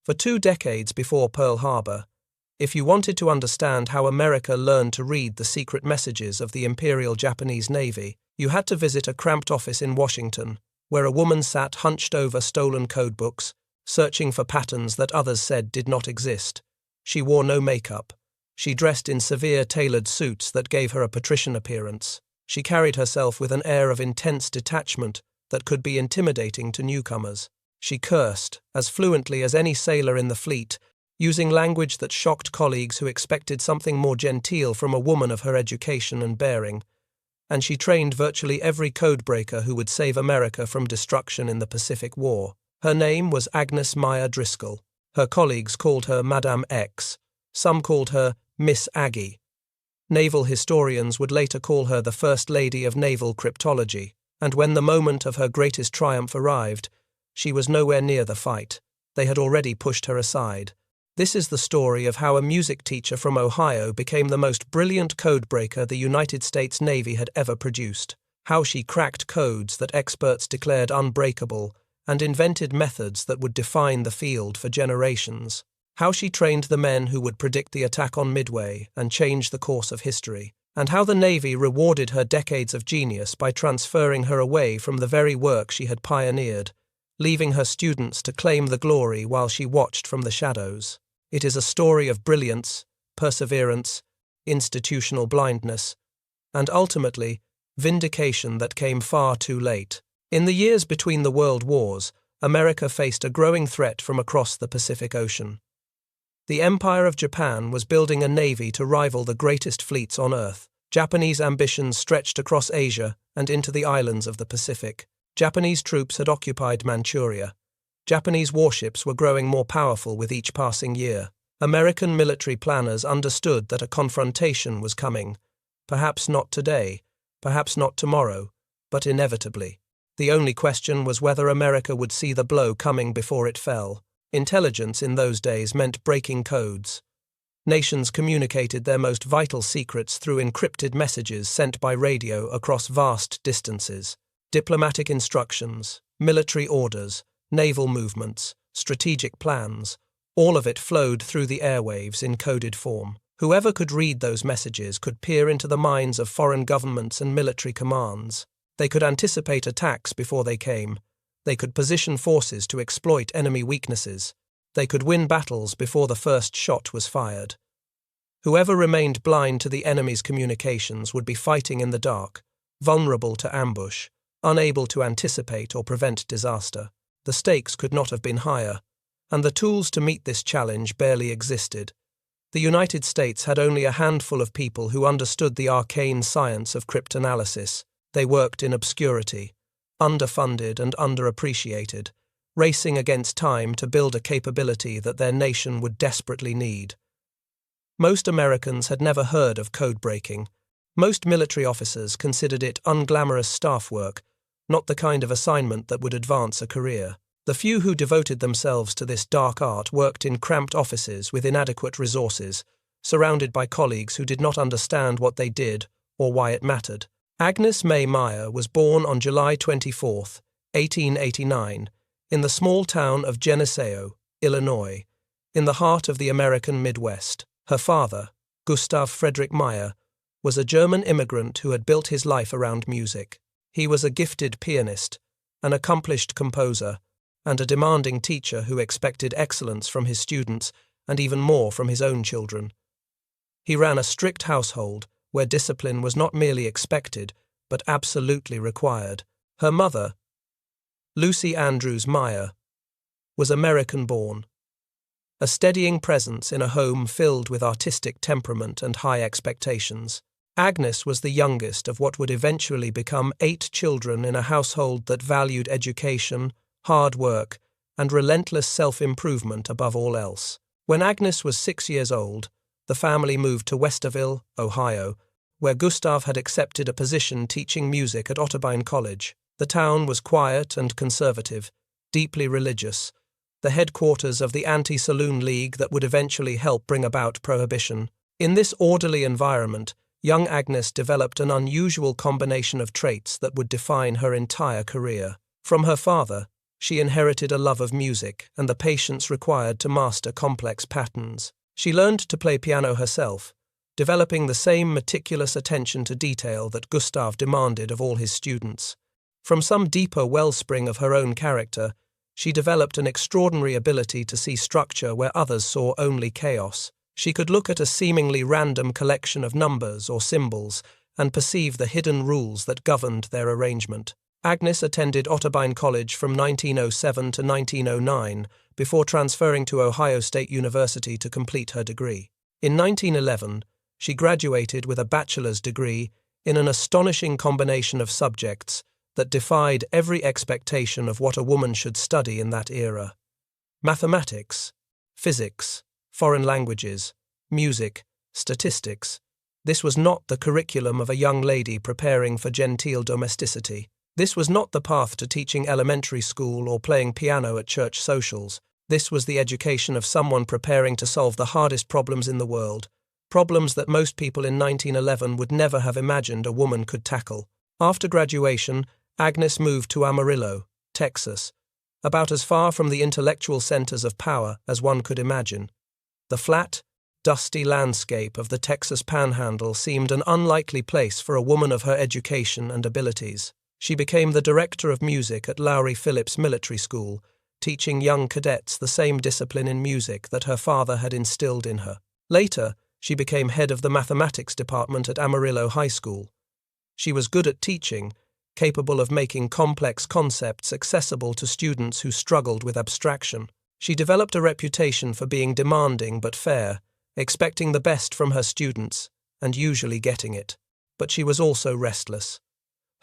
For 2 decades before Pearl Harbor, if you wanted to understand how America learned to read the secret messages of the Imperial Japanese Navy, you had to visit a cramped office in Washington, where a woman sat hunched over stolen codebooks, searching for patterns that others said did not exist. She wore no makeup. She dressed in severe tailored suits that gave her a patrician appearance. She carried herself with an air of intense detachment that could be intimidating to newcomers. She cursed, as fluently as any sailor in the fleet, using language that shocked colleagues who expected something more genteel from a woman of her education and bearing. And she trained virtually every codebreaker who would save America from destruction in the Pacific War. Her name was Agnes Meyer Driscoll. Her colleagues called her Madame X. Some called her Miss Aggie. Naval historians would later call her the First Lady of Naval Cryptology, and when the moment of her greatest triumph arrived, she was nowhere near the fight. They had already pushed her aside. This is the story of how a music teacher from Ohio became the most brilliant codebreaker the United States Navy had ever produced. How she cracked codes that experts declared unbreakable and invented methods that would define the field for generations. How she trained the men who would predict the attack on Midway and change the course of history. And how the Navy rewarded her decades of genius by transferring her away from the very work she had pioneered, leaving her students to claim the glory while she watched from the shadows. It is a story of brilliance, perseverance, institutional blindness, and ultimately, vindication that came far too late. In the years between the World Wars, America faced a growing threat from across the Pacific Ocean. The Empire of Japan was building a navy to rival the greatest fleets on Earth. Japanese ambitions stretched across Asia and into the islands of the Pacific. Japanese troops had occupied Manchuria. Japanese warships were growing more powerful with each passing year. American military planners understood that a confrontation was coming. Perhaps not today, perhaps not tomorrow, but inevitably. The only question was whether America would see the blow coming before it fell. Intelligence in those days meant breaking codes. Nations communicated their most vital secrets through encrypted messages sent by radio across vast distances. Diplomatic instructions, military orders, naval movements, strategic plans, all of it flowed through the airwaves in coded form. Whoever could read those messages could peer into the minds of foreign governments and military commands. They could anticipate attacks before they came. They could position forces to exploit enemy weaknesses. They could win battles before the first shot was fired. Whoever remained blind to the enemy's communications would be fighting in the dark, vulnerable to ambush, unable to anticipate or prevent disaster. The stakes could not have been higher, and the tools to meet this challenge barely existed. The United States had only a handful of people who understood the arcane science of cryptanalysis. They worked in obscurity, underfunded and underappreciated, racing against time to build a capability that their nation would desperately need. Most Americans had never heard of codebreaking. Most military officers considered it unglamorous staff work, not the kind of assignment that would advance a career. The few who devoted themselves to this dark art worked in cramped offices with inadequate resources, surrounded by colleagues who did not understand what they did or why it mattered. Agnes Meyer was born on July 24, 1889, in the small town of Geneseo, Illinois, in the heart of the American Midwest. Her father, Gustav Friedrich Meyer, was a German immigrant who had built his life around music. He was a gifted pianist, an accomplished composer, and a demanding teacher who expected excellence from his students and even more from his own children. He ran a strict household where discipline was not merely expected, but absolutely required. Her mother, Lucy Andrews Meyer, was American-born, a steadying presence in a home filled with artistic temperament and high expectations. Agnes was the youngest of what would eventually become 8 children in a household that valued education, hard work, and relentless self-improvement above all else. When Agnes was 6 years old, the family moved to Westerville, Ohio, where Gustav had accepted a position teaching music at Otterbein College. The town was quiet and conservative, deeply religious, the headquarters of the anti-saloon league that would eventually help bring about prohibition. In this orderly environment, young Agnes developed an unusual combination of traits that would define her entire career. From her father, She inherited a love of music and the patience required to master complex patterns. She learned to play piano herself, developing the same meticulous attention to detail that Gustav demanded of all his students. From some deeper wellspring of her own character, she developed an extraordinary ability to see structure where others saw only chaos. She could look at a seemingly random collection of numbers or symbols and perceive the hidden rules that governed their arrangement. Agnes attended Otterbein College from 1907 to 1909 before transferring to Ohio State University to complete her degree. In 1911, she graduated with a bachelor's degree in an astonishing combination of subjects that defied every expectation of what a woman should study in that era. Mathematics, physics, foreign languages, music, statistics. This was not the curriculum of a young lady preparing for genteel domesticity. This was not the path to teaching elementary school or playing piano at church socials. This was the education of someone preparing to solve the hardest problems in the world, problems that most people in 1911 would never have imagined a woman could tackle. After graduation, Agnes moved to Amarillo, Texas, about as far from the intellectual centers of power as one could imagine. The flat, dusty landscape of the Texas Panhandle seemed an unlikely place for a woman of her education and abilities. She became the director of music at Lowry Phillips Military School, teaching young cadets the same discipline in music that her father had instilled in her. Later, she became head of the mathematics department at Amarillo High School. She was good at teaching, capable of making complex concepts accessible to students who struggled with abstraction. She developed a reputation for being demanding but fair, expecting the best from her students, and usually getting it. But she was also restless.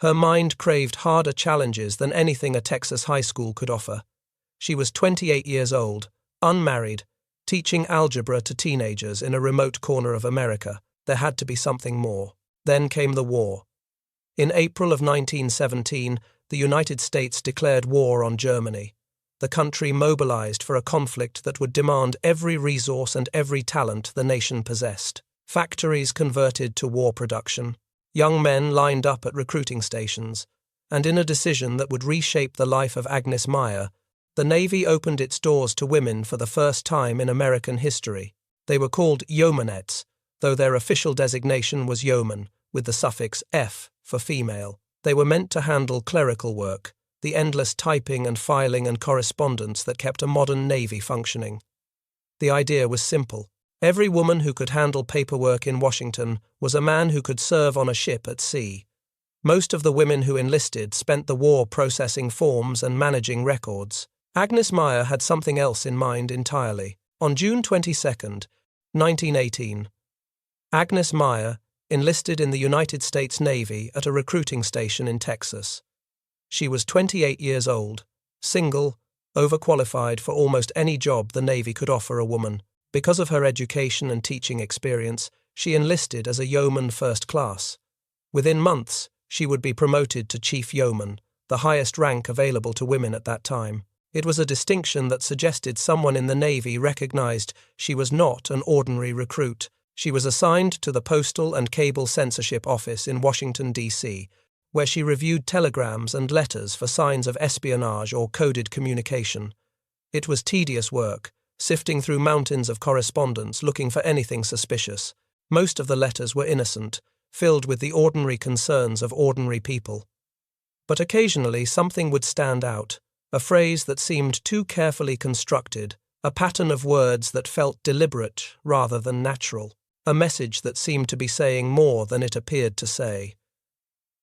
Her mind craved harder challenges than anything a Texas high school could offer. She was 28 years old, unmarried, teaching algebra to teenagers in a remote corner of America. There had to be something more. Then came the war. In April of 1917, the United States declared war on Germany. The country mobilized for a conflict that would demand every resource and every talent the nation possessed. Factories converted to war production. Young men lined up at recruiting stations, and in a decision that would reshape the life of Agnes Meyer, the Navy opened its doors to women for the first time in American history. They were called yeomanettes, though their official designation was yeoman, with the suffix F for female. They were meant to handle clerical work, the endless typing and filing and correspondence that kept a modern Navy functioning. The idea was simple. Every woman who could handle paperwork in Washington was a man who could serve on a ship at sea. Most of the women who enlisted spent the war processing forms and managing records. Agnes Meyer had something else in mind entirely. On June 22, 1918, Agnes Meyer enlisted in the United States Navy at a recruiting station in Texas. She was 28 years old, single, overqualified for almost any job the Navy could offer a woman. Because of her education and teaching experience, she enlisted as a yeoman first class. Within months, she would be promoted to chief yeoman, the highest rank available to women at that time. It was a distinction that suggested someone in the Navy recognized she was not an ordinary recruit. She was assigned to the Postal and Cable Censorship Office in Washington, D.C., where she reviewed telegrams and letters for signs of espionage or coded communication. It was tedious work, sifting through mountains of correspondence looking for anything suspicious. Most of the letters were innocent, filled with the ordinary concerns of ordinary people. But occasionally something would stand out, a phrase that seemed too carefully constructed, a pattern of words that felt deliberate rather than natural, a message that seemed to be saying more than it appeared to say.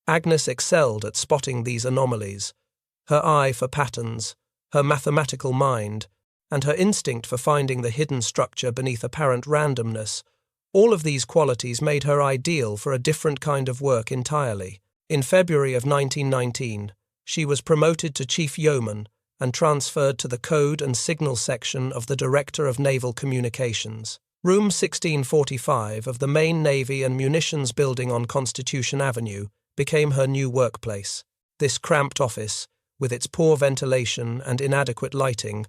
Agnes excelled at spotting these anomalies. Her eye for patterns, her mathematical mind, and her instinct for finding the hidden structure beneath apparent randomness, all of these qualities made her ideal for a different kind of work entirely. In February of 1919, she was promoted to chief yeoman and transferred to the Code and Signal section of the Director of Naval Communications. Room 1645 of the main Navy and Munitions Building on Constitution Avenue became her new workplace. This cramped office, with its poor ventilation and inadequate lighting,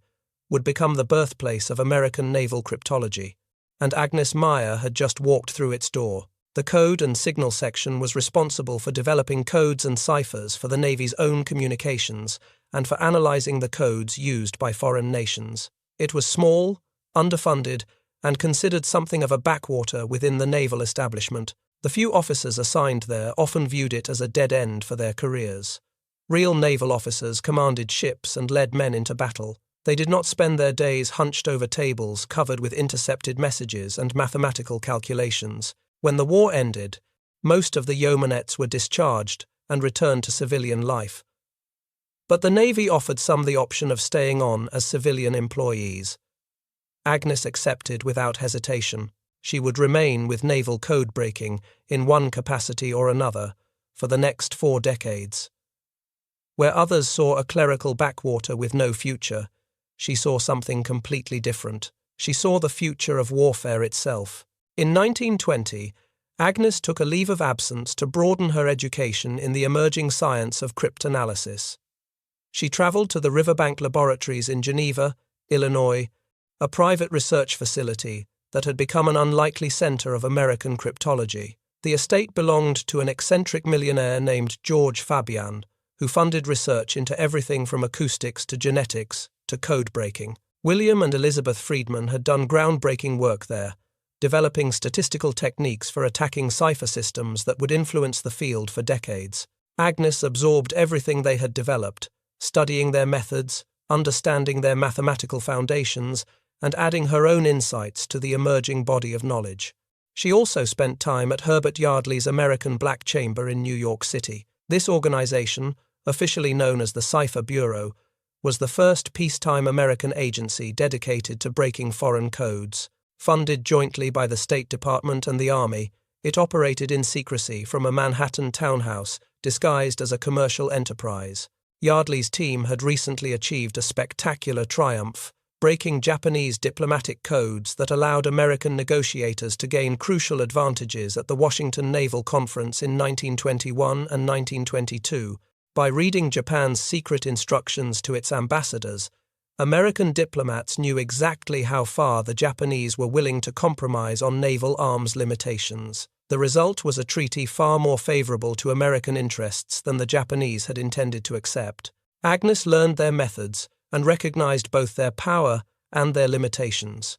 would become the birthplace of American naval cryptology, and Agnes Meyer had just walked through its door. The Code and Signal section was responsible for developing codes and ciphers for the Navy's own communications and for analyzing the codes used by foreign nations. It was small, underfunded, and considered something of a backwater within the naval establishment. The few officers assigned there often viewed it as a dead end for their careers. Real naval officers commanded ships and led men into battle. They did not spend their days hunched over tables covered with intercepted messages and mathematical calculations. When the war ended, most of the yeomanettes were discharged and returned to civilian life. But the Navy offered some the option of staying on as civilian employees. Agnes accepted without hesitation. She would remain with naval code-breaking in one capacity or another for the next 4 decades. Where others saw a clerical backwater with no future, she saw something completely different. She saw the future of warfare itself. In 1920, Agnes took a leave of absence to broaden her education in the emerging science of cryptanalysis. She traveled to the Riverbank Laboratories in Geneva, Illinois, a private research facility that had become an unlikely center of American cryptology. The estate belonged to an eccentric millionaire named George Fabian, who funded research into everything from acoustics to genetics to code-breaking. William and Elizabeth Friedman had done groundbreaking work there, developing statistical techniques for attacking cipher systems that would influence the field for decades. Agnes absorbed everything they had developed, studying their methods, understanding their mathematical foundations, and adding her own insights to the emerging body of knowledge. She also spent time at Herbert Yardley's American Black Chamber in New York City. This organization, officially known as the Cipher Bureau, was the first peacetime American agency dedicated to breaking foreign codes. Funded jointly by the State Department and the Army, it operated in secrecy from a Manhattan townhouse disguised as a commercial enterprise. Yardley's team had recently achieved a spectacular triumph, breaking Japanese diplomatic codes that allowed American negotiators to gain crucial advantages at the Washington Naval Conference in 1921 and 1922. By reading Japan's secret instructions to its ambassadors, American diplomats knew exactly how far the Japanese were willing to compromise on naval arms limitations. The result was a treaty far more favorable to American interests than the Japanese had intended to accept. Agnes learned their methods and recognized both their power and their limitations.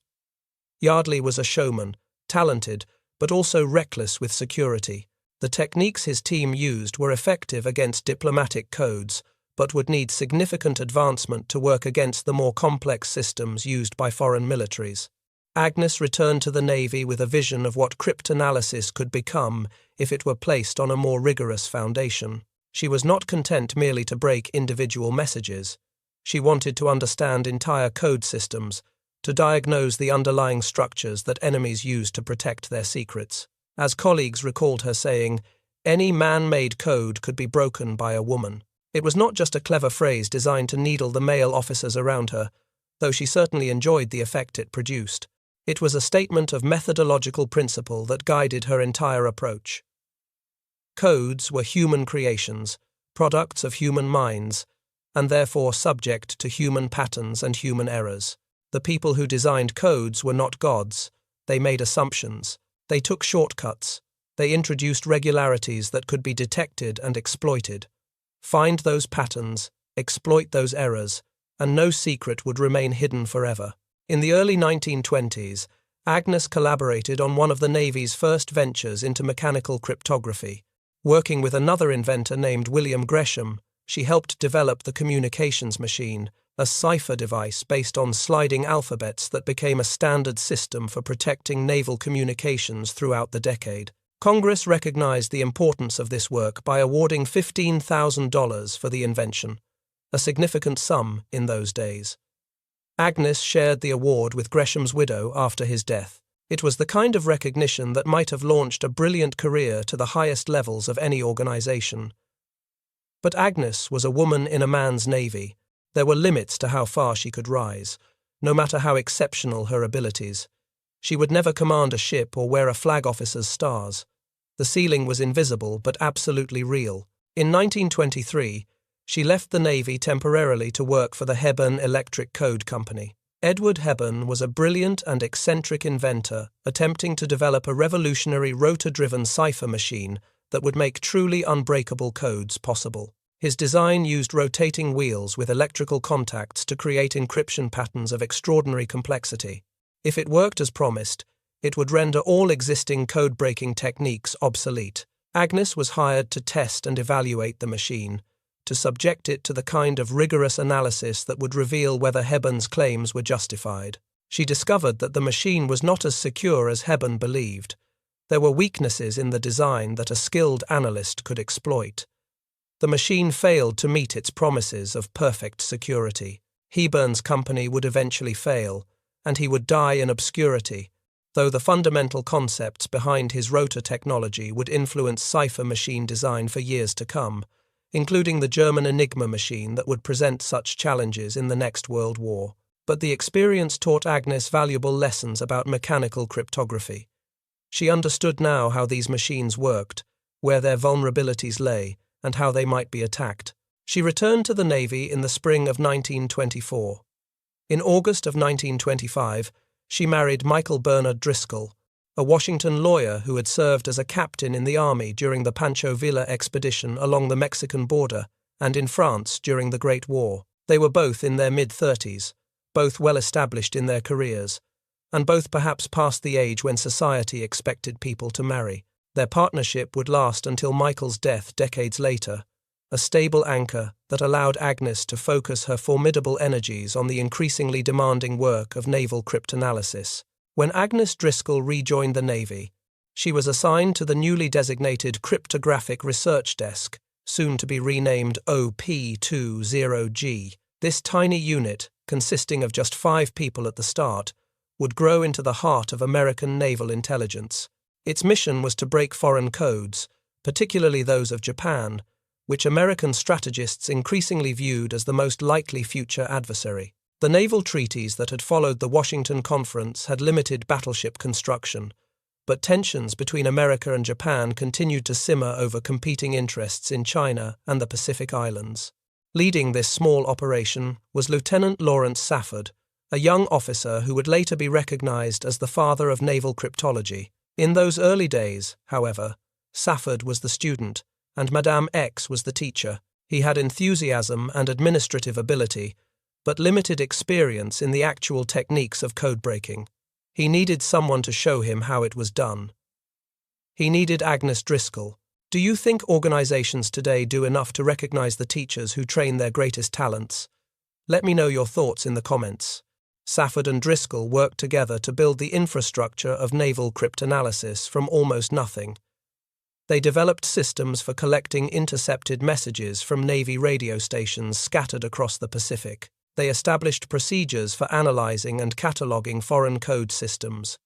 Yardley was a showman, talented, but also reckless with security. The techniques his team used were effective against diplomatic codes, but would need significant advancement to work against the more complex systems used by foreign militaries. Agnes returned to the Navy with a vision of what cryptanalysis could become if it were placed on a more rigorous foundation. She was not content merely to break individual messages. She wanted to understand entire code systems, to diagnose the underlying structures that enemies used to protect their secrets. As colleagues recalled her saying, "Any man-made code could be broken by a woman." It was not just a clever phrase designed to needle the male officers around her, though she certainly enjoyed the effect it produced. It was a statement of methodological principle that guided her entire approach. Codes were human creations, products of human minds, and therefore subject to human patterns and human errors. The people who designed codes were not gods. They made assumptions. They took shortcuts. They introduced regularities that could be detected and exploited. Find those patterns, exploit those errors, and no secret would remain hidden forever. In the early 1920s, Agnes collaborated on one of the Navy's first ventures into mechanical cryptography. Working with another inventor named William Gresham, she helped develop the communications machine, a cipher device based on sliding alphabets that became a standard system for protecting naval communications throughout the decade. Congress recognized the importance of this work by awarding $15,000 for the invention, a significant sum in those days. Agnes shared the award with Gresham's widow after his death. It was the kind of recognition that might have launched a brilliant career to the highest levels of any organization. But Agnes was a woman in a man's navy. There were limits to how far she could rise, no matter how exceptional her abilities. She would never command a ship or wear a flag officer's stars. The ceiling was invisible but absolutely real. In 1923, she left the Navy temporarily to work for the Hebburn Electric Code Company. Edward Hebburn was a brilliant and eccentric inventor attempting to develop a revolutionary rotor-driven cipher machine that would make truly unbreakable codes possible. His design used rotating wheels with electrical contacts to create encryption patterns of extraordinary complexity. If it worked as promised, it would render all existing code-breaking techniques obsolete. Agnes was hired to test and evaluate the machine, to subject it to the kind of rigorous analysis that would reveal whether Hebbon's claims were justified. She discovered that the machine was not as secure as Hebbon believed. There were weaknesses in the design that a skilled analyst could exploit. The machine failed to meet its promises of perfect security. Heburn's company would eventually fail, and he would die in obscurity, though the fundamental concepts behind his rotor technology would influence cipher machine design for years to come, including the German Enigma machine that would present such challenges in the next World War. But the experience taught Agnes valuable lessons about mechanical cryptography. She understood now how these machines worked, where their vulnerabilities lay, and how they might be attacked. She returned to the Navy in the spring of 1924. In August of 1925, she married Michael Bernard Driscoll, a Washington lawyer who had served as a captain in the Army during the Pancho Villa expedition along the Mexican border and in France during the Great War. They were both in their mid-30s, both well established in their careers, and both perhaps past the age when society expected people to marry. Their partnership would last until Michael's death decades later, a stable anchor that allowed Agnes to focus her formidable energies on the increasingly demanding work of naval cryptanalysis. When Agnes Driscoll rejoined the Navy, she was assigned to the newly designated Cryptographic Research Desk, soon to be renamed OP-20G. This tiny unit, consisting of just 5 people at the start, would grow into the heart of American naval intelligence. Its mission was to break foreign codes, particularly those of Japan, which American strategists increasingly viewed as the most likely future adversary. The naval treaties that had followed the Washington Conference had limited battleship construction, but tensions between America and Japan continued to simmer over competing interests in China and the Pacific Islands. Leading this small operation was Lieutenant Lawrence Safford, a young officer who would later be recognized as the father of naval cryptology. In those early days, however, Safford was the student, and Madame X was the teacher. He had enthusiasm and administrative ability, but limited experience in the actual techniques of codebreaking. He needed someone to show him how it was done. He needed Agnes Driscoll. Do you think organizations today do enough to recognize the teachers who train their greatest talents? Let me know your thoughts in the comments. Safford and Driscoll worked together to build the infrastructure of naval cryptanalysis from almost nothing. They developed systems for collecting intercepted messages from Navy radio stations scattered across the Pacific. They established procedures for analyzing and cataloging foreign code systems.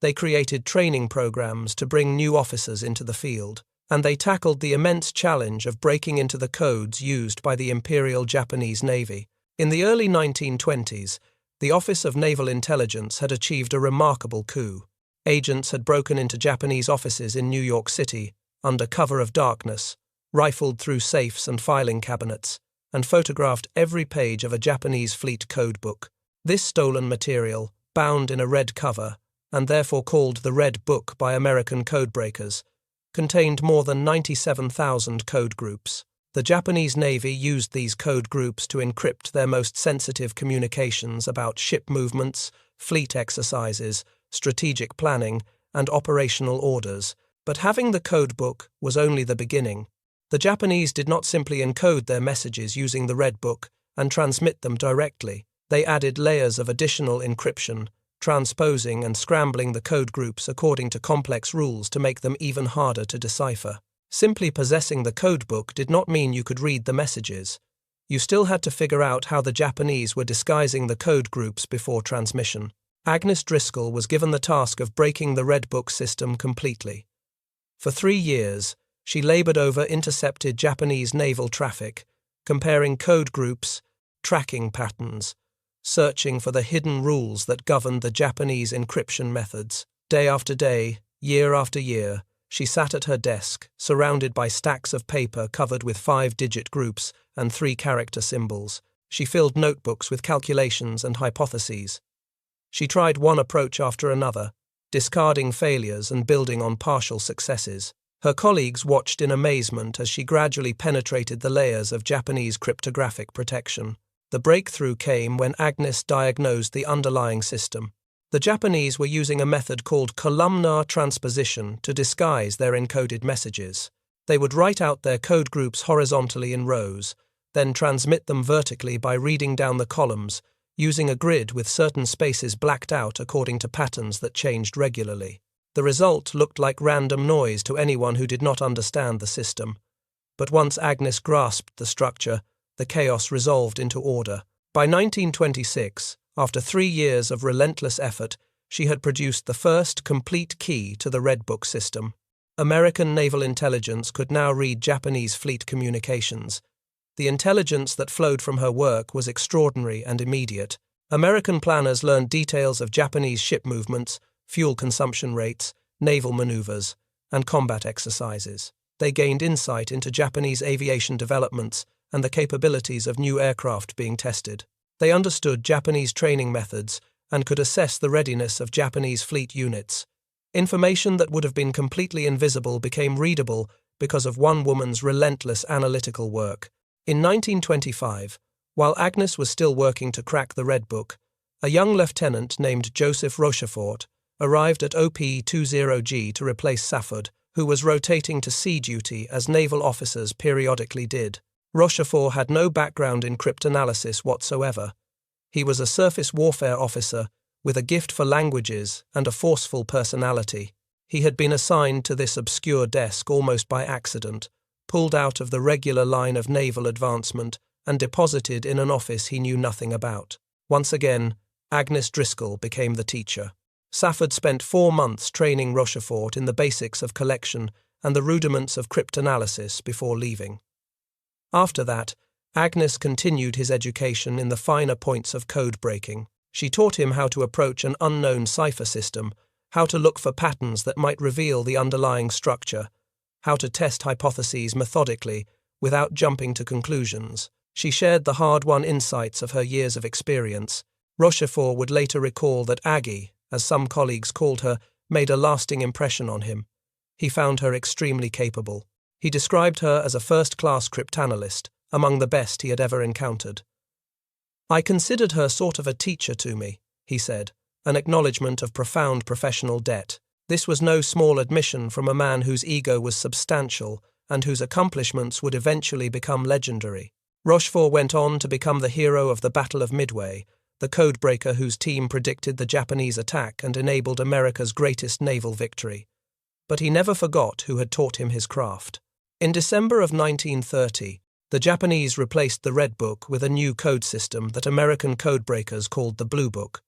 They created training programs to bring new officers into the field. And they tackled the immense challenge of breaking into the codes used by the Imperial Japanese Navy. In the early 1920s, the Office of Naval Intelligence had achieved a remarkable coup. Agents had broken into Japanese offices in New York City, under cover of darkness, rifled through safes and filing cabinets, and photographed every page of a Japanese fleet code book. This stolen material, bound in a red cover, and therefore called the Red Book by American codebreakers, contained more than 97,000 code groups. The Japanese Navy used these code groups to encrypt their most sensitive communications about ship movements, fleet exercises, strategic planning, and operational orders. But having the code book was only the beginning. The Japanese did not simply encode their messages using the Red Book and transmit them directly. They added layers of additional encryption, transposing and scrambling the code groups according to complex rules to make them even harder to decipher. Simply possessing the code book did not mean you could read the messages. You still had to figure out how the Japanese were disguising the code groups before transmission. Agnes Driscoll was given the task of breaking the Red Book system completely. For 3 years, she labored over intercepted Japanese naval traffic, comparing code groups, tracking patterns, searching for the hidden rules that governed the Japanese encryption methods. Day after day, year after year, she sat at her desk, surrounded by stacks of paper covered with 5-digit groups and 3-character symbols. She filled notebooks with calculations and hypotheses. She tried one approach after another, discarding failures and building on partial successes. Her colleagues watched in amazement as she gradually penetrated the layers of Japanese cryptographic protection. The breakthrough came when Agnes diagnosed the underlying system. The Japanese were using a method called columnar transposition to disguise their encoded messages. They would write out their code groups horizontally in rows, then transmit them vertically by reading down the columns, using a grid with certain spaces blacked out according to patterns that changed regularly. The result looked like random noise to anyone who did not understand the system. But once Agnes grasped the structure, the chaos resolved into order. By 1926, after 3 years of relentless effort, she had produced the first complete key to the Red Book system. American naval intelligence could now read Japanese fleet communications. The intelligence that flowed from her work was extraordinary and immediate. American planners learned details of Japanese ship movements, fuel consumption rates, naval maneuvers, and combat exercises. They gained insight into Japanese aviation developments and the capabilities of new aircraft being tested. They understood Japanese training methods and could assess the readiness of Japanese fleet units. Information that would have been completely invisible became readable because of one woman's relentless analytical work. In 1925, while Agnes was still working to crack the Red Book, a young lieutenant named Joseph Rochefort arrived at OP-20G to replace Safford, who was rotating to sea duty as naval officers periodically did. Rochefort had no background in cryptanalysis whatsoever. He was a surface warfare officer with a gift for languages and a forceful personality. He had been assigned to this obscure desk almost by accident, pulled out of the regular line of naval advancement and deposited in an office he knew nothing about. Once again, Agnes Driscoll became the teacher. Safford spent 4 months training Rochefort in the basics of collection and the rudiments of cryptanalysis before leaving. After that, Agnes continued his education in the finer points of code breaking. She taught him how to approach an unknown cipher system, how to look for patterns that might reveal the underlying structure, how to test hypotheses methodically without jumping to conclusions. She shared the hard-won insights of her years of experience. Rochefort would later recall that Aggie, as some colleagues called her, made a lasting impression on him. He found her extremely capable. He described her as a first-class cryptanalyst, among the best he had ever encountered. "I considered her sort of a teacher to me," he said, an acknowledgement of profound professional debt. This was no small admission from a man whose ego was substantial and whose accomplishments would eventually become legendary. Rochefort went on to become the hero of the Battle of Midway, the codebreaker whose team predicted the Japanese attack and enabled America's greatest naval victory. But he never forgot who had taught him his craft. In December of 1930, the Japanese replaced the Red Book with a new code system that American codebreakers called the Blue Book.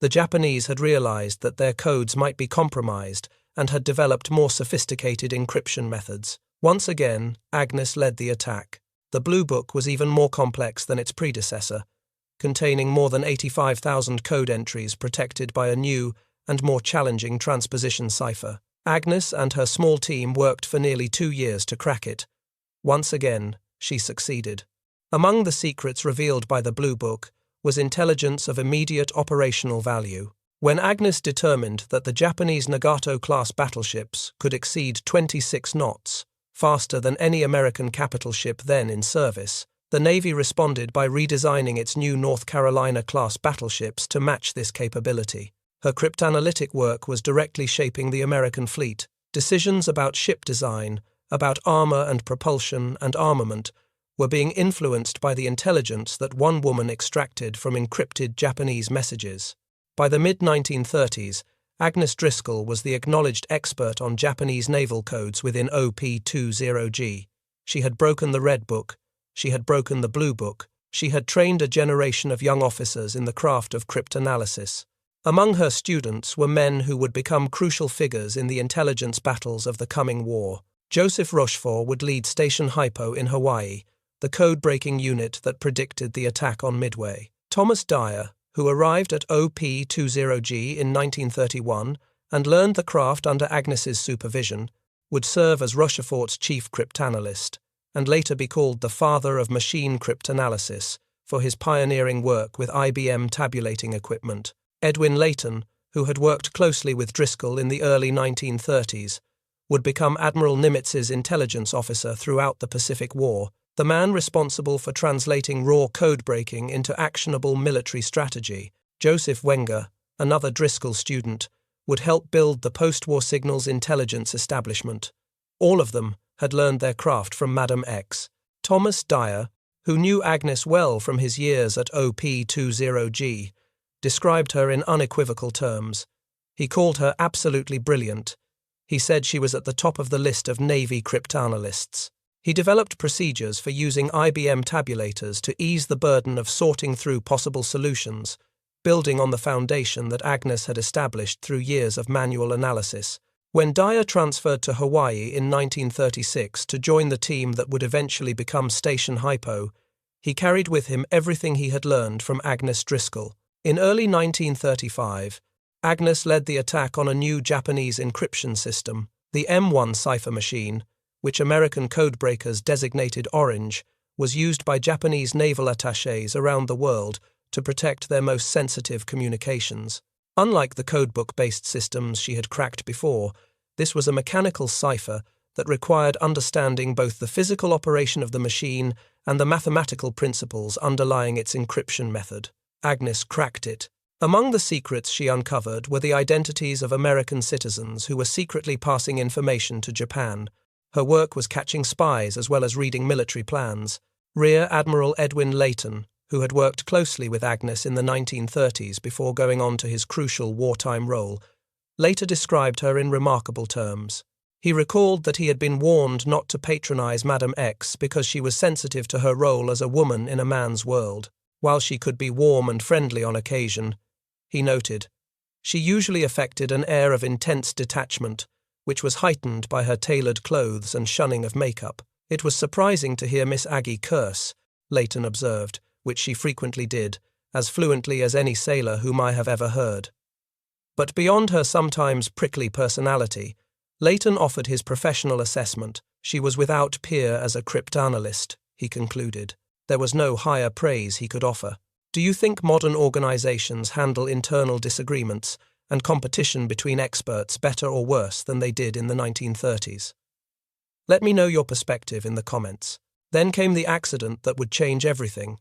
The Japanese had realized that their codes might be compromised and had developed more sophisticated encryption methods. Once again, Agnes led the attack. The Blue Book was even more complex than its predecessor, containing more than 85,000 code entries protected by a new and more challenging transposition cipher. Agnes and her small team worked for nearly 2 years to crack it. Once again, she succeeded. Among the secrets revealed by the Blue Book was intelligence of immediate operational value. When Agnes determined that the Japanese Nagato-class battleships could exceed 26 knots, faster than any American capital ship then in service, the Navy responded by redesigning its new North Carolina-class battleships to match this capability. Her cryptanalytic work was directly shaping the American fleet. Decisions about ship design, about armor and propulsion and armament, were being influenced by the intelligence that one woman extracted from encrypted Japanese messages. By the mid-1930s, Agnes Driscoll was the acknowledged expert on Japanese naval codes within OP-20G. She had broken the Red Book. She had broken the Blue Book. She had trained a generation of young officers in the craft of cryptanalysis. Among her students were men who would become crucial figures in the intelligence battles of the coming war. Joseph Rochefort would lead Station Hypo in Hawaii, the code-breaking unit that predicted the attack on Midway. Thomas Dyer, who arrived at OP-20G in 1931 and learned the craft under Agnes's supervision, would serve as Rochefort's chief cryptanalyst, and later be called the father of machine cryptanalysis for his pioneering work with IBM tabulating equipment. Edwin Layton, who had worked closely with Driscoll in the early 1930s, would become Admiral Nimitz's intelligence officer throughout the Pacific War, the man responsible for translating raw code-breaking into actionable military strategy. Joseph Wenger, another Driscoll student, would help build the post-war signals intelligence establishment. All of them had learned their craft from Madam X. Thomas Dyer, who knew Agnes well from his years at OP-20G, described her in unequivocal terms. He called her absolutely brilliant. He said she was at the top of the list of Navy cryptanalysts. He developed procedures for using IBM tabulators to ease the burden of sorting through possible solutions, building on the foundation that Agnes had established through years of manual analysis. When Dyer transferred to Hawaii in 1936 to join the team that would eventually become Station Hypo, he carried with him everything he had learned from Agnes Driscoll. In early 1935, Agnes led the attack on a new Japanese encryption system, the M1 cipher machine, which American codebreakers designated Orange, was used by Japanese naval attachés around the world to protect their most sensitive communications. Unlike the codebook-based systems she had cracked before, this was a mechanical cipher that required understanding both the physical operation of the machine and the mathematical principles underlying its encryption method. Agnes cracked it. Among the secrets she uncovered were the identities of American citizens who were secretly passing information to Japan. Her work was catching spies as well as reading military plans. Rear Admiral Edwin Layton, who had worked closely with Agnes in the 1930s before going on to his crucial wartime role, later described her in remarkable terms. He recalled that he had been warned not to patronize Madam X because she was sensitive to her role as a woman in a man's world. While she could be warm and friendly on occasion, he noted, she usually affected an air of intense detachment, which was heightened by her tailored clothes and shunning of makeup. It was surprising to hear Miss Aggie curse, Layton observed, which she frequently did, as fluently as any sailor whom I have ever heard. But beyond her sometimes prickly personality, Layton offered his professional assessment. She was without peer as a cryptanalyst, he concluded. There was no higher praise he could offer. Do you think modern organizations handle internal disagreements and competition between experts better or worse than they did in the 1930s? Let me know your perspective in the comments. Then came the accident that would change everything.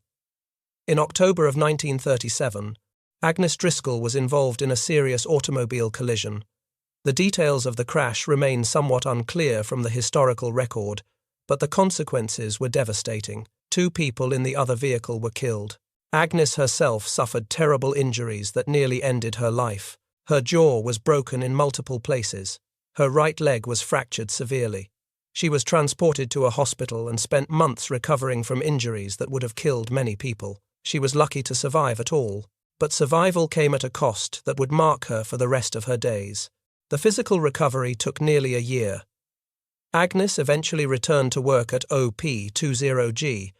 In October of 1937, Agnes Driscoll was involved in a serious automobile collision. The details of the crash remain somewhat unclear from the historical record, but the consequences were devastating. 2 people in the other vehicle were killed. Agnes herself suffered terrible injuries that nearly ended her life. Her jaw was broken in multiple places. Her right leg was fractured severely. She was transported to a hospital and spent months recovering from injuries that would have killed many people. She was lucky to survive at all, but survival came at a cost that would mark her for the rest of her days. The physical recovery took nearly a year. Agnes eventually returned to work at OP-20G,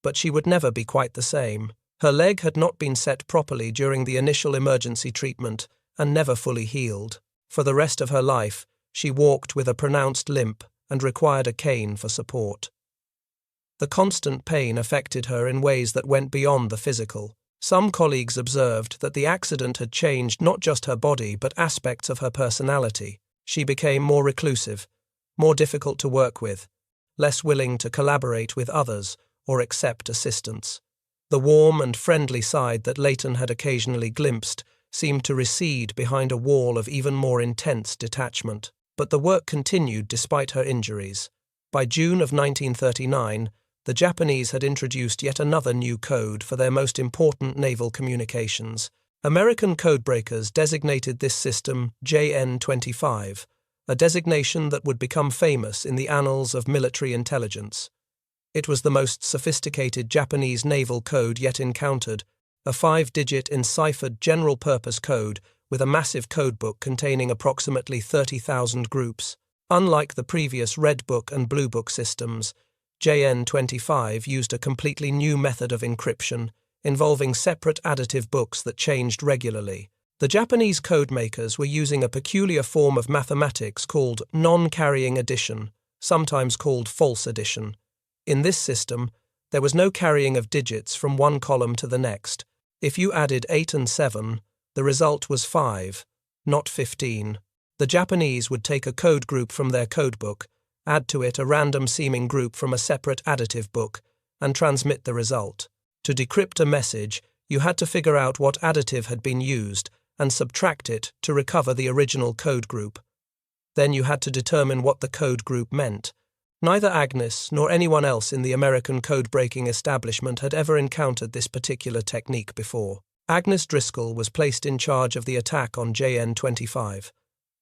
but she would never be quite the same. Her leg had not been set properly during the initial emergency treatment and never fully healed. For the rest of her life, she walked with a pronounced limp and required a cane for support. The constant pain affected her in ways that went beyond the physical. Some colleagues observed that the accident had changed not just her body but aspects of her personality. She became more reclusive, more difficult to work with, less willing to collaborate with others or accept assistance. The warm and friendly side that Layton had occasionally glimpsed seemed to recede behind a wall of even more intense detachment. But the work continued despite her injuries. By June of 1939, the Japanese had introduced yet another new code for their most important naval communications. American codebreakers designated this system JN-25, a designation that would become famous in the annals of military intelligence. It was the most sophisticated Japanese naval code yet encountered, a 5-digit enciphered general-purpose code with a massive codebook containing approximately 30,000 groups. Unlike the previous Red Book and Blue Book systems, JN-25 used a completely new method of encryption, involving separate additive books that changed regularly. The Japanese codemakers were using a peculiar form of mathematics called non-carrying addition, sometimes called false addition. In this system, there was no carrying of digits from one column to the next. If you added 8 and 7, the result was 5, not 15. The Japanese would take a code group from their codebook, add to it a random-seeming group from a separate additive book, and transmit the result. To decrypt a message, you had to figure out what additive had been used and subtract it to recover the original code group. Then you had to determine what the code group meant. Neither Agnes nor anyone else in the American code-breaking establishment had ever encountered this particular technique before. Agnes Driscoll was placed in charge of the attack on JN-25.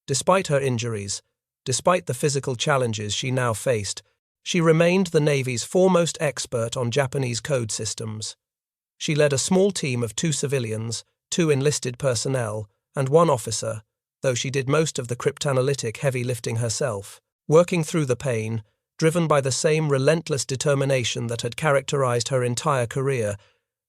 Despite her injuries, despite the physical challenges she now faced, she remained the Navy's foremost expert on Japanese code systems. She led a small team of 2 civilians, 2 enlisted personnel, and 1 officer, though she did most of the cryptanalytic heavy lifting herself, working through the pain, driven by the same relentless determination that had characterized her entire career.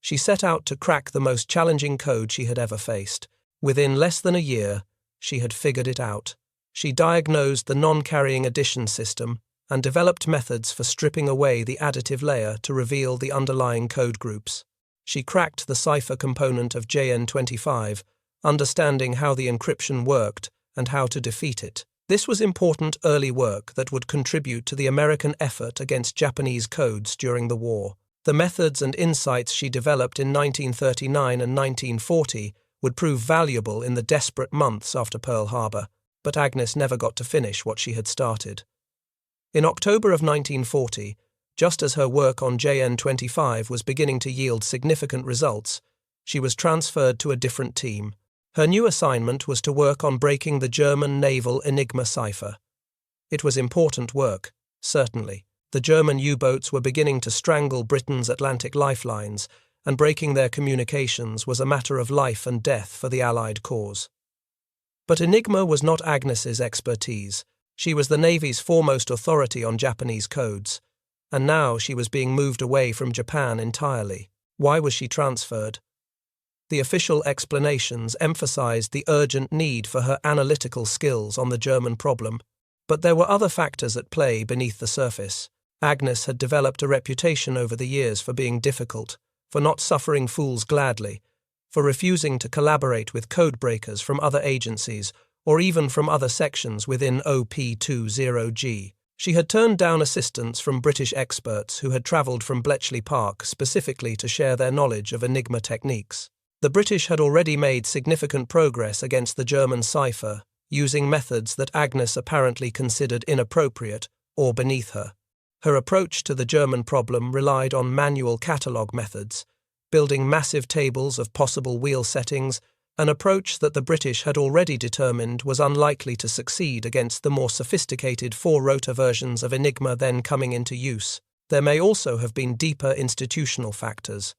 She set out to crack the most challenging code she had ever faced. Within less than a year, she had figured it out. She diagnosed the non-carrying addition system and developed methods for stripping away the additive layer to reveal the underlying code groups. She cracked the cipher component of JN-25, understanding how the encryption worked and how to defeat it. This was important early work that would contribute to the American effort against Japanese codes during the war. The methods and insights she developed in 1939 and 1940 would prove valuable in the desperate months after Pearl Harbor, but Agnes never got to finish what she had started. In October of 1940, just as her work on JN-25 was beginning to yield significant results, she was transferred to a different team. Her new assignment was to work on breaking the German naval Enigma cipher. It was important work, certainly. The German U-boats were beginning to strangle Britain's Atlantic lifelines, and breaking their communications was a matter of life and death for the Allied cause. But Enigma was not Agnes's expertise. She was the Navy's foremost authority on Japanese codes, and now she was being moved away from Japan entirely. Why was she transferred? The official explanations emphasized the urgent need for her analytical skills on the German problem, but there were other factors at play beneath the surface. Agnes had developed a reputation over the years for being difficult, for not suffering fools gladly, for refusing to collaborate with codebreakers from other agencies or even from other sections within OP-20G. She had turned down assistance from British experts who had travelled from Bletchley Park specifically to share their knowledge of Enigma techniques. The British had already made significant progress against the German cipher, using methods that Agnes apparently considered inappropriate or beneath her. Her approach to the German problem relied on manual catalogue methods, building massive tables of possible wheel settings, an approach that the British had already determined was unlikely to succeed against the more sophisticated 4-rotor versions of Enigma then coming into use. There may also have been deeper institutional factors.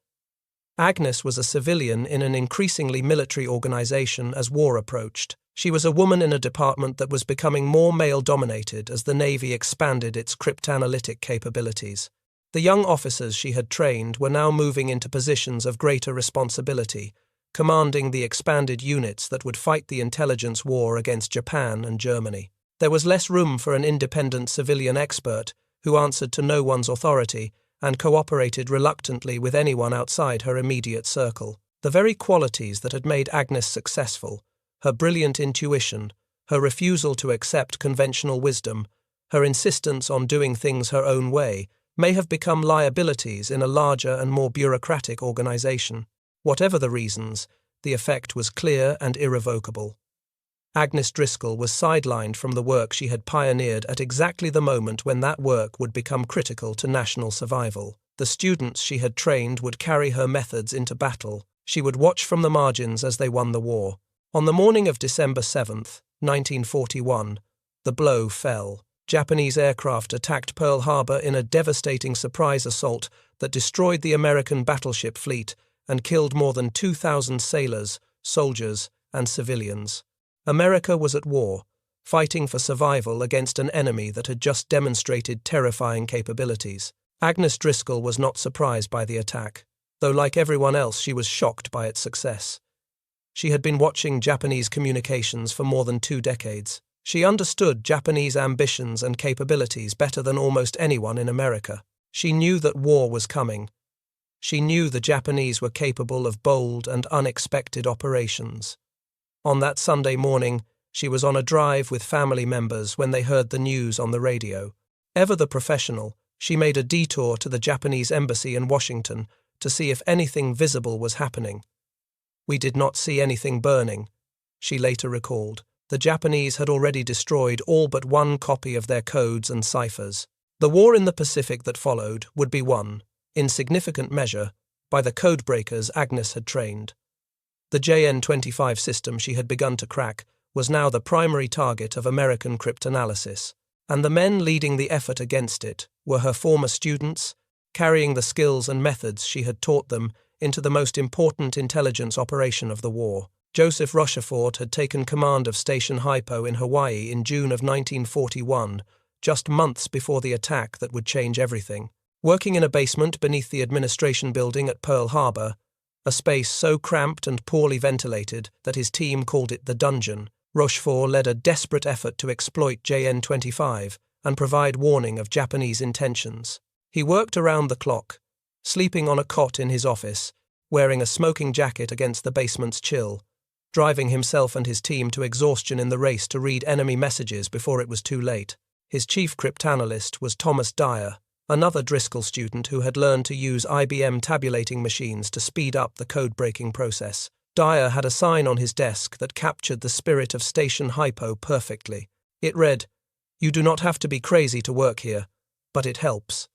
Agnes was a civilian in an increasingly military organization as war approached. She was a woman in a department that was becoming more male-dominated as the Navy expanded its cryptanalytic capabilities. The young officers she had trained were now moving into positions of greater responsibility, commanding the expanded units that would fight the intelligence war against Japan and Germany. There was less room for an independent civilian expert who answered to no one's authority and cooperated reluctantly with anyone outside her immediate circle. The very qualities that had made Agnes successful, her brilliant intuition, her refusal to accept conventional wisdom, her insistence on doing things her own way, may have become liabilities in a larger and more bureaucratic organization. Whatever the reasons, the effect was clear and irrevocable. Agnes Driscoll was sidelined from the work she had pioneered at exactly the moment when that work would become critical to national survival. The students she had trained would carry her methods into battle. She would watch from the margins as they won the war. On the morning of December 7th, 1941, the blow fell. Japanese aircraft attacked Pearl Harbor in a devastating surprise assault that destroyed the American battleship fleet and killed more than 2,000 sailors, soldiers, and civilians. America was at war, fighting for survival against an enemy that had just demonstrated terrifying capabilities. Agnes Driscoll was not surprised by the attack, though like everyone else she was shocked by its success. She had been watching Japanese communications for more than 2 decades. She understood Japanese ambitions and capabilities better than almost anyone in America. She knew that war was coming. She knew the Japanese were capable of bold and unexpected operations. On that Sunday morning, She was on a drive with family members when they heard the news on the radio. Ever the professional, she made a detour to the Japanese embassy in Washington to see if anything visible was happening. "We did not see anything burning," she later recalled. The Japanese had already destroyed all but one copy of their codes and ciphers. The war in the Pacific that followed would be won, in significant measure, by the codebreakers Agnes had trained. The JN-25 system she had begun to crack was now the primary target of American cryptanalysis, and the men leading the effort against it were her former students, carrying the skills and methods she had taught them into the most important intelligence operation of the war. Joseph Rochefort had taken command of Station Hypo in Hawaii in June of 1941, just months before the attack that would change everything. Working in a basement beneath the administration building at Pearl Harbor, a space so cramped and poorly ventilated that his team called it the dungeon, Rochefort led a desperate effort to exploit JN-25 and provide warning of Japanese intentions. He worked around the clock, sleeping on a cot in his office, wearing a smoking jacket against the basement's chill, driving himself and his team to exhaustion in the race to read enemy messages before it was too late. His chief cryptanalyst was Thomas Dyer, another Driscoll student who had learned to use IBM tabulating machines to speed up the code-breaking process. Dyer had a sign on his desk that captured the spirit of Station Hypo perfectly. It read, "You do not have to be crazy to work here, but it helps."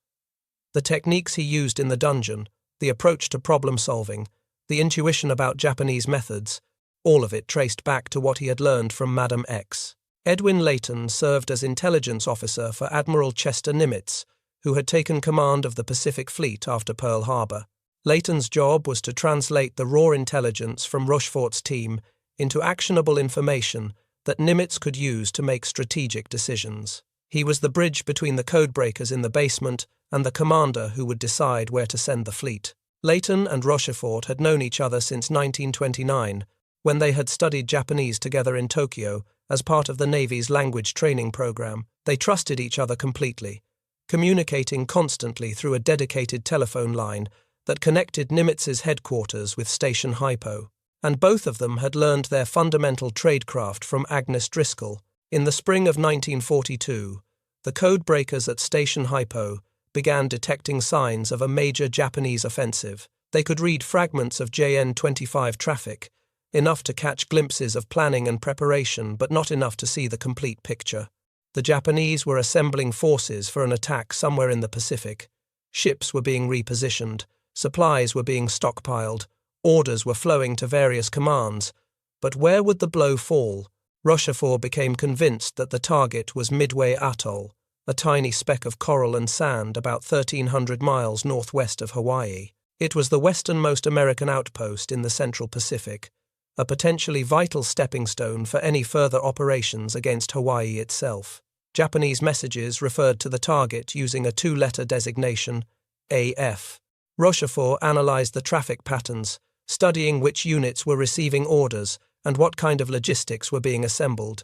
The techniques he used in the dungeon, the approach to problem-solving, the intuition about Japanese methods, all of it traced back to what he had learned from Madam X. Edwin Layton served as intelligence officer for Admiral Nimitz, who had taken command of the Pacific Fleet after Pearl Harbor. Layton's job was to translate the raw intelligence from Rochefort's team into actionable information that Nimitz could use to make strategic decisions. He was the bridge between the codebreakers in the basement and the commander who would decide where to send the fleet. Layton and Rochefort had known each other since 1929, when they had studied Japanese together in Tokyo as part of the Navy's language training program. They trusted each other completely, communicating constantly through a dedicated telephone line that connected Nimitz's headquarters with Station Hypo. And both of them had learned their fundamental tradecraft from Agnes Driscoll. In the spring of 1942, the codebreakers at Station Hypo began detecting signs of a major Japanese offensive. They could read fragments of JN-25 traffic, enough to catch glimpses of planning and preparation, but not enough to see the complete picture. The Japanese were assembling forces for an attack somewhere in the Pacific. Ships were being repositioned, supplies were being stockpiled, orders were flowing to various commands. But where would the blow fall? Rochefort became convinced that the target was Midway Atoll, a tiny speck of coral and sand about 1,300 miles northwest of Hawaii. It was the westernmost American outpost in the Central Pacific, a potentially vital stepping stone for any further operations against Hawaii itself. Japanese messages referred to the target using a two-letter designation, AF. Rochefort analyzed the traffic patterns, studying which units were receiving orders and what kind of logistics were being assembled.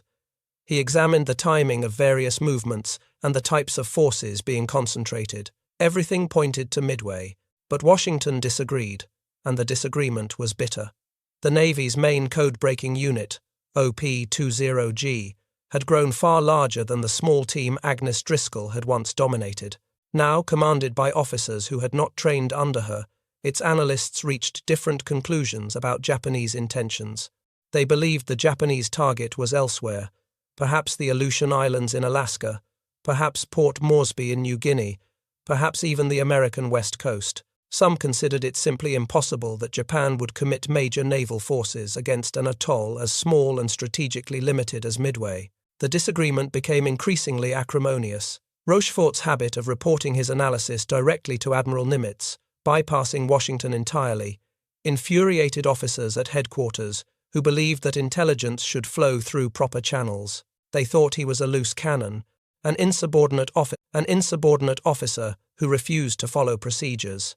He examined the timing of various movements and the types of forces being concentrated. Everything pointed to Midway, but Washington disagreed, and the disagreement was bitter. The Navy's main code-breaking unit, OP-20G, had grown far larger than the small team Agnes Driscoll had once dominated. Now commanded by officers who had not trained under her, its analysts reached different conclusions about Japanese intentions. They believed the Japanese target was elsewhere, perhaps the Aleutian Islands in Alaska, perhaps Port Moresby in New Guinea, perhaps even the American West Coast. Some considered it simply impossible that Japan would commit major naval forces against an atoll as small and strategically limited as Midway. The disagreement became increasingly acrimonious. Rochefort's habit of reporting his analysis directly to Admiral Nimitz, bypassing Washington entirely, infuriated officers at headquarters who believed that intelligence should flow through proper channels. They thought he was a loose cannon, an insubordinate officer who refused to follow procedures.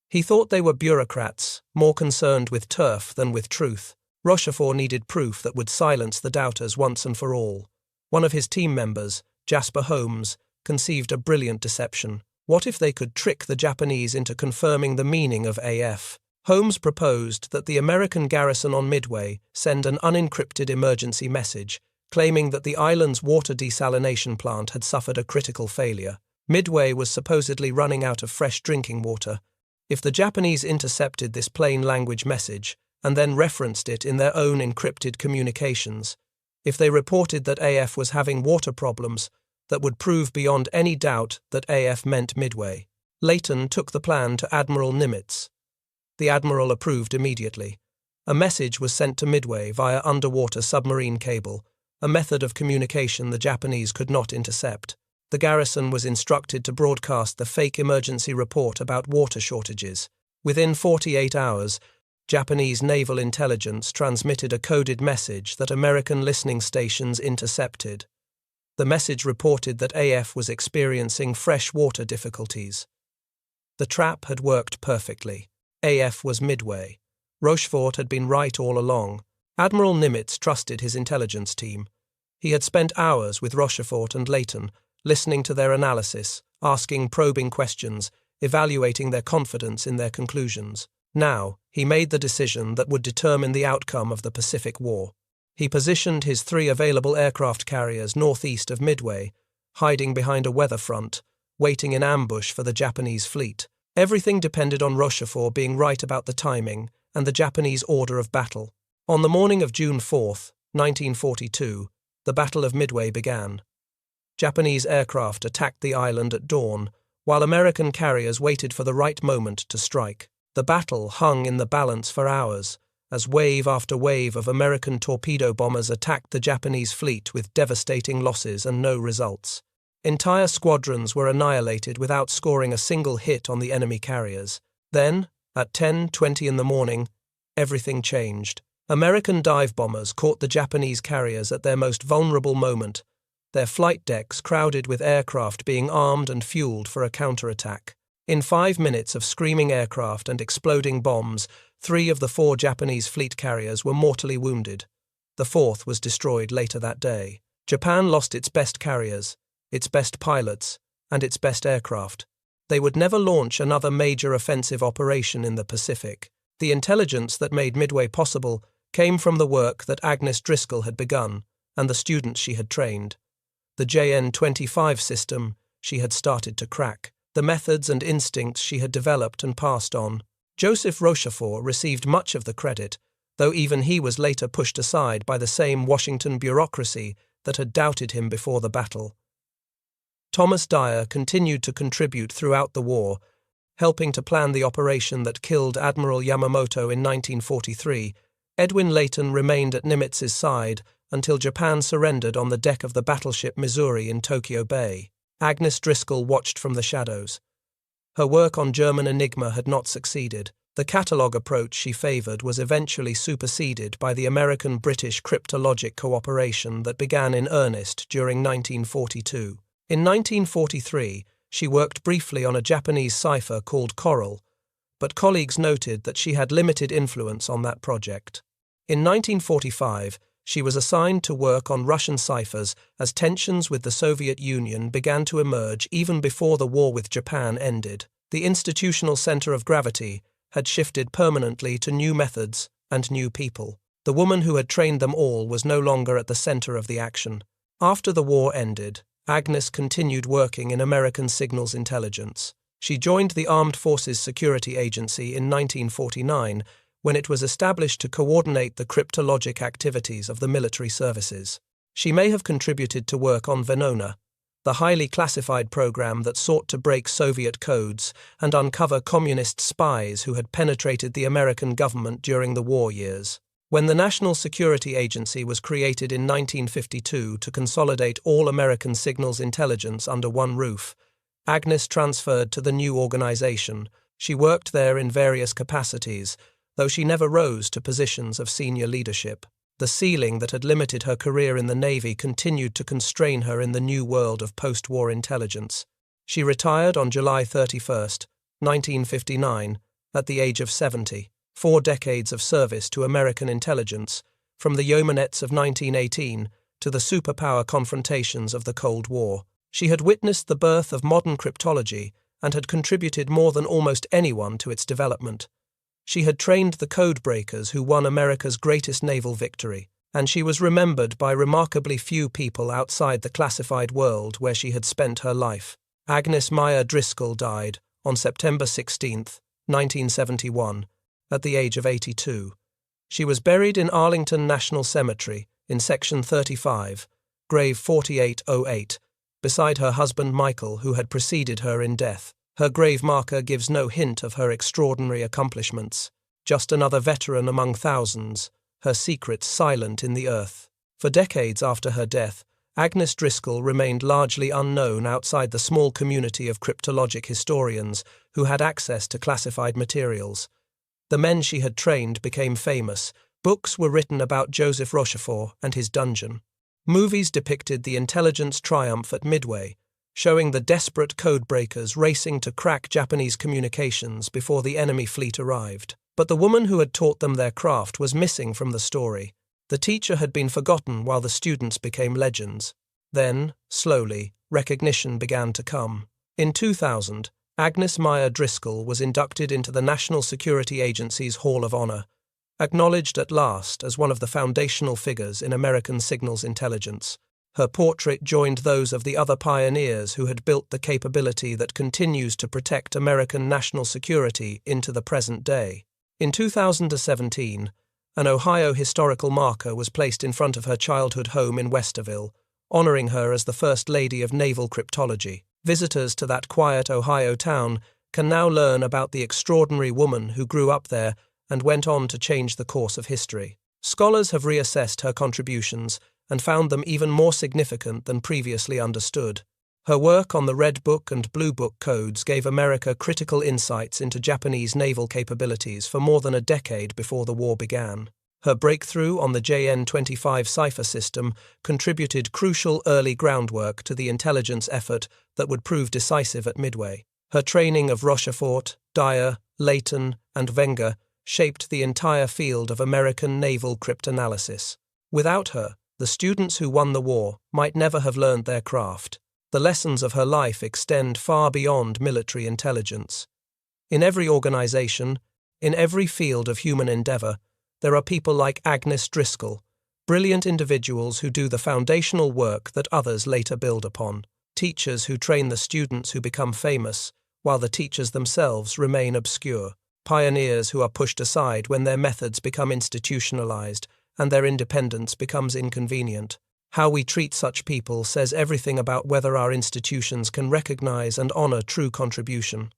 He thought they were bureaucrats, more concerned with turf than with truth. Rochefort needed proof that would silence the doubters once and for all. One of his team members, Jasper Holmes, conceived a brilliant deception. What if they could trick the Japanese into confirming the meaning of AF? Holmes proposed that the American garrison on Midway send an unencrypted emergency message claiming that the island's water desalination plant had suffered a critical failure. Midway was supposedly running out of fresh drinking water. If the Japanese intercepted this plain language message and then referenced it in their own encrypted communications, if they reported that AF was having water problems, that would prove beyond any doubt that AF meant Midway. Layton took the plan to Admiral Nimitz. The Admiral approved immediately. A message was sent to Midway via underwater submarine cable, a method of communication the Japanese could not intercept. The garrison was instructed to broadcast the fake emergency report about water shortages. Within 48 hours, Japanese naval intelligence transmitted a coded message that American listening stations intercepted. The message reported that AF was experiencing fresh water difficulties. The trap had worked perfectly. AF was Midway. Rochefort had been right all along. Admiral Nimitz trusted his intelligence team. He had spent hours with Rochefort and Layton, listening to their analysis, asking probing questions, evaluating their confidence in their conclusions. Now, he made the decision that would determine the outcome of the Pacific War. He positioned his 3 available aircraft carriers northeast of Midway, hiding behind a weather front, waiting in ambush for the Japanese fleet. Everything depended on Rochefort being right about the timing and the Japanese order of battle. On the morning of June 4, 1942, the Battle of Midway began. Japanese aircraft attacked the island at dawn, while American carriers waited for the right moment to strike. The battle hung in the balance for hours, as wave after wave of American torpedo bombers attacked the Japanese fleet with devastating losses and no results. Entire squadrons were annihilated without scoring a single hit on the enemy carriers. Then, at 10:20 in the morning, everything changed. American dive bombers caught the Japanese carriers at their most vulnerable moment, their flight decks crowded with aircraft being armed and fueled for a counterattack. In 5 minutes of screaming aircraft and exploding bombs, 3 of the 4 Japanese fleet carriers were mortally wounded. The 4th was destroyed later that day. Japan lost its best carriers, its best pilots, and its best aircraft. They would never launch another major offensive operation in the Pacific. The intelligence that made Midway possible came from the work that Agnes Driscoll had begun and the students she had trained. The JN-25 system she had started to crack, the methods and instincts she had developed and passed on. Joseph Rochefort received much of the credit, though even he was later pushed aside by the same Washington bureaucracy that had doubted him before the battle. Thomas Dyer continued to contribute throughout the war, helping to plan the operation that killed Admiral Yamamoto in 1943. Edwin Layton remained at Nimitz's side until Japan surrendered on the deck of the battleship Missouri in Tokyo Bay. Agnes Driscoll watched from the shadows. Her work on German Enigma had not succeeded. The catalogue approach she favoured was eventually superseded by the American-British cryptologic cooperation that began in earnest during 1942. In 1943, she worked briefly on a Japanese cipher called Coral, but colleagues noted that she had limited influence on that project. In 1945, she was assigned to work on Russian ciphers as tensions with the Soviet Union began to emerge even before the war with Japan ended. The institutional center of gravity had shifted permanently to new methods and new people. The woman who had trained them all was no longer at the center of the action. After the war ended, Agnes continued working in American signals intelligence. She joined the Armed Forces Security Agency in 1949 when it was established to coordinate the cryptologic activities of the military services. She may have contributed to work on Venona, the highly classified program that sought to break Soviet codes and uncover communist spies who had penetrated the American government during the war years. When the National Security Agency was created in 1952 to consolidate all American signals intelligence under one roof, Agnes transferred to the new organization. She worked there in various capacities, though she never rose to positions of senior leadership. The ceiling that had limited her career in the Navy continued to constrain her in the new world of post-war intelligence. She retired on July 31, 1959, at the age of 70. 4 decades of service to American intelligence, from the yeomanettes of 1918 to the superpower confrontations of the Cold War. She had witnessed the birth of modern cryptology and had contributed more than almost anyone to its development. She had trained the codebreakers who won America's greatest naval victory, and she was remembered by remarkably few people outside the classified world where she had spent her life. Agnes Meyer Driscoll died on September 16, 1971, at the age of 82. She was buried in Arlington National Cemetery in Section 35, grave 4808, beside her husband Michael, who had preceded her in death. Her grave marker gives no hint of her extraordinary accomplishments, just another veteran among thousands, her secrets silent in the earth. For decades after her death, Agnes Driscoll remained largely unknown outside the small community of cryptologic historians who had access to classified materials. The men she had trained became famous. Books were written about Joseph Rochefort and his dungeon. Movies depicted the intelligence triumph at Midway, showing the desperate codebreakers racing to crack Japanese communications before the enemy fleet arrived. But the woman who had taught them their craft was missing from the story. The teacher had been forgotten while the students became legends. Then, slowly, recognition began to come. In 2000, Agnes Meyer Driscoll was inducted into the National Security Agency's Hall of Honor, acknowledged at last as one of the foundational figures in American signals intelligence. Her portrait joined those of the other pioneers who had built the capability that continues to protect American national security into the present day. In 2017, an Ohio historical marker was placed in front of her childhood home in Westerville, honoring her as the First Lady of Naval Cryptology. Visitors to that quiet Ohio town can now learn about the extraordinary woman who grew up there and went on to change the course of history. Scholars have reassessed her contributions and found them even more significant than previously understood. Her work on the Red Book and Blue Book codes gave America critical insights into Japanese naval capabilities for more than a decade before the war began. Her breakthrough on the JN-25 cipher system contributed crucial early groundwork to the intelligence effort that would prove decisive at Midway. Her training of Rochefort, Dyer, Leighton, and Wenger shaped the entire field of American naval cryptanalysis. Without her, the students who won the war might never have learned their craft. The lessons of her life extend far beyond military intelligence. In every organization, in every field of human endeavor, there are people like Agnes Driscoll, brilliant individuals who do the foundational work that others later build upon. Teachers who train the students who become famous, while the teachers themselves remain obscure. Pioneers who are pushed aside when their methods become institutionalized and their independence becomes inconvenient. How we treat such people says everything about whether our institutions can recognize and honor true contribution.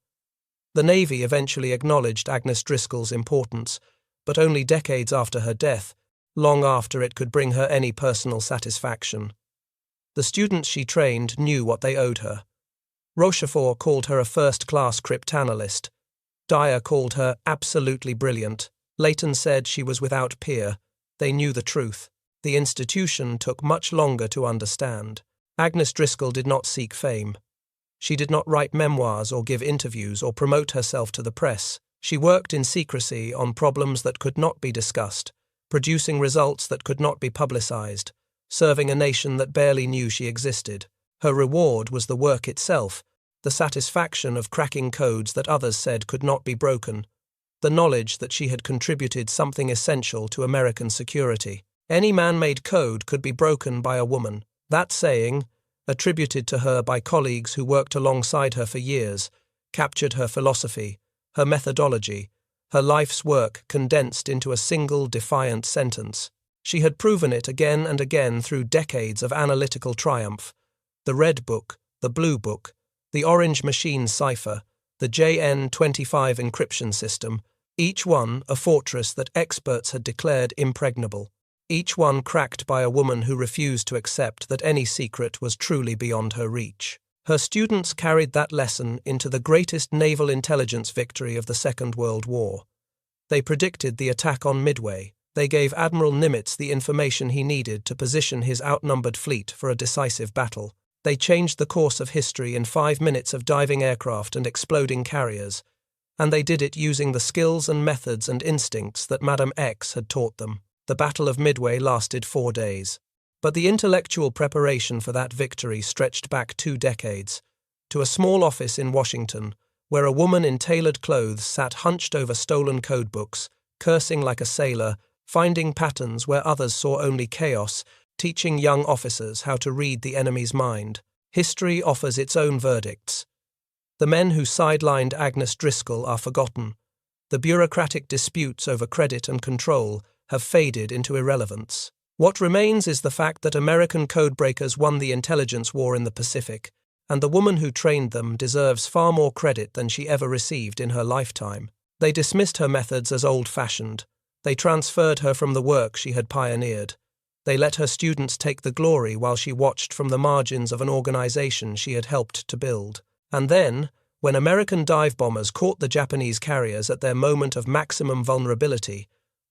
The Navy eventually acknowledged Agnes Driscoll's importance, but only decades after her death, long after it could bring her any personal satisfaction. The students she trained knew what they owed her. Rochefort called her a first-class cryptanalyst. Dyer called her absolutely brilliant. Leighton said she was without peer. They knew the truth. The institution took much longer to understand. Agnes Driscoll did not seek fame. She did not write memoirs or give interviews or promote herself to the press. She worked in secrecy on problems that could not be discussed, producing results that could not be publicized, serving a nation that barely knew she existed. Her reward was the work itself, the satisfaction of cracking codes that others said could not be broken, the knowledge that she had contributed something essential to American security. Any man-made code could be broken by a woman. That saying, attributed to her by colleagues who worked alongside her for years, captured her philosophy, her methodology, her life's work condensed into a single defiant sentence. She had proven it again and again through decades of analytical triumph. The Red Book, the Blue Book, the Orange Machine cipher, the JN-25 encryption system, each one a fortress that experts had declared impregnable. Each one cracked by a woman who refused to accept that any secret was truly beyond her reach. Her students carried that lesson into the greatest naval intelligence victory of the Second World War. They predicted the attack on Midway. They gave Admiral Nimitz the information he needed to position his outnumbered fleet for a decisive battle. They changed the course of history in 5 minutes of diving aircraft and exploding carriers, and they did it using the skills and methods and instincts that Madame X had taught them. The Battle of Midway lasted 4 days. But the intellectual preparation for that victory stretched back 2 decades, to a small office in Washington, where a woman in tailored clothes sat hunched over stolen codebooks, cursing like a sailor, finding patterns where others saw only chaos, teaching young officers how to read the enemy's mind. History offers its own verdicts. The men who sidelined Agnes Driscoll are forgotten. The bureaucratic disputes over credit and control have faded into irrelevance. What remains is the fact that American codebreakers won the intelligence war in the Pacific, and the woman who trained them deserves far more credit than she ever received in her lifetime. They dismissed her methods as old-fashioned. They transferred her from the work she had pioneered. They let her students take the glory while she watched from the margins of an organization she had helped to build. And then, when American dive bombers caught the Japanese carriers at their moment of maximum vulnerability,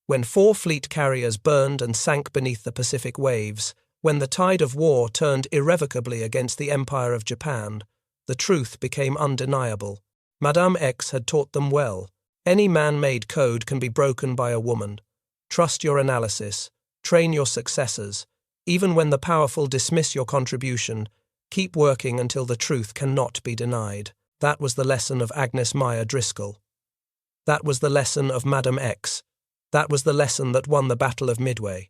when 4 fleet carriers burned and sank beneath the Pacific waves, when the tide of war turned irrevocably against the Empire of Japan, the truth became undeniable. Madame X had taught them well. Any man-made code can be broken by a woman. Trust your analysis. Train your successors. Even when the powerful dismiss your contribution, keep working until the truth cannot be denied. That was the lesson of Agnes Meyer Driscoll. That was the lesson of Madame X. That was the lesson that won the Battle of Midway.